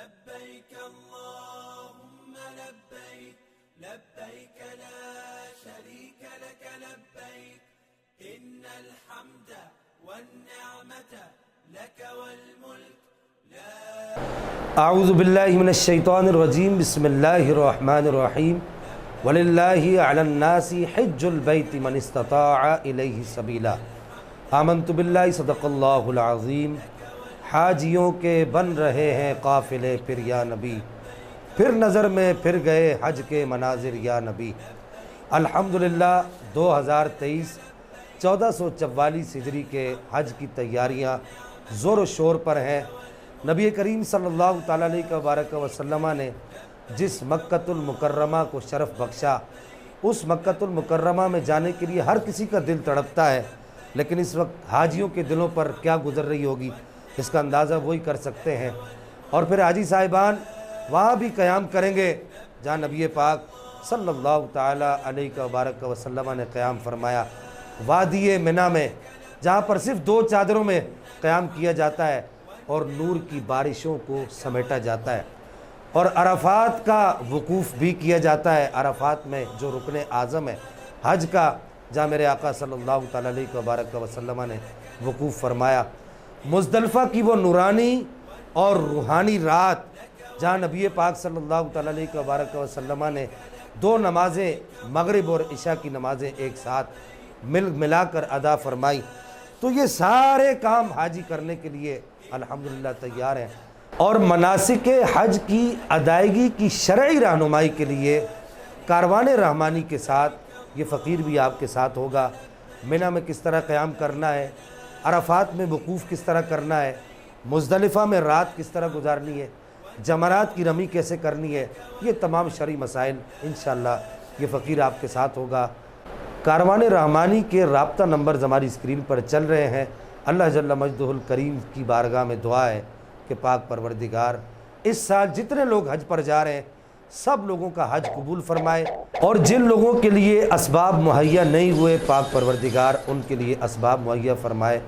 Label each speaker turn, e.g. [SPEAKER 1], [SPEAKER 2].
[SPEAKER 1] لبيك اللهم لبيك لبيك لا شريك لك لبيك إن الحمد والنعمة لك والملك
[SPEAKER 2] اعوذ باللہ من الشیطان الرجیم بسم اللہ الرحمن الرحیم وللہ علی الناس حج البیت من استطاع الیہ سبیلا آمنت باللہ صدق اللہ العظیم۔ حاجیوں کے بن رہے ہیں قافلے پھر یا نبی، پھر نظر میں پھر گئے حج کے مناظر یا نبی۔ الحمدللہ 2023 1444 ہجری کے حج کی تیاریاں زور و شور پر ہیں۔ نبی کریم صلی اللہ تعالیٰ علیہ وسلم نے جس مکۃ المکرمہ کو شرف بخشا، اس مکۃ المکرمہ میں جانے کے لیے ہر کسی کا دل تڑپتا ہے، لیکن اس وقت حاجیوں کے دلوں پر کیا گزر رہی ہوگی اس کا اندازہ وہی کر سکتے ہیں۔ اور پھر حاجی صاحبان وہاں بھی قیام کریں گے جہاں نبی پاک صلی اللہ تعالیٰ علیہ وسلم نے قیام فرمایا، وادی منی میں، جہاں پر صرف 2 چادروں میں قیام کیا جاتا ہے اور نور کی بارشوں کو سمیٹا جاتا ہے، اور عرفات کا وقوف بھی کیا جاتا ہے۔ عرفات میں جو رکن اعظم ہے حج کا، جہاں میرے آقا صلی اللہ تعالیٰ علیہ وسلم نے وقوف فرمایا۔ مزدلفہ کی وہ نورانی اور روحانی رات، جہاں نبی پاک صلی اللہ تعالیٰ علیہ وسلم نے 2 نمازیں مغرب اور عشاء کی نمازیں ایک ساتھ ملا کر ادا فرمائی۔ تو یہ سارے کام حاجی کرنے کے لیے الحمدللہ تیار ہیں، اور مناسک حج کی ادائیگی کی شرعی رہنمائی کے لیے کاروان رحمانی کے ساتھ یہ فقیر بھی آپ کے ساتھ ہوگا۔ منی میں کس طرح قیام کرنا ہے، عرفات میں وقوف کس طرح کرنا ہے، مزدلفہ میں رات کس طرح گزارنی ہے، جمرات کی رمی کیسے کرنی ہے، یہ تمام شرعی مسائل انشاءاللہ یہ فقیر آپ کے ساتھ ہوگا۔ کاروان رحمانی کے رابطہ نمبرز ہماری اسکرین پر چل رہے ہیں۔ اللہ جل مجدہ الکریم کی بارگاہ میں دعا ہے کہ پاک پروردگار اس سال جتنے لوگ حج پر جا رہے ہیں سب لوگوں کا حج قبول فرمائے، اور جن لوگوں کے لیے اسباب مہیا نہیں ہوئے پاک پروردگار ان کے لیے اسباب مہیا فرمائے،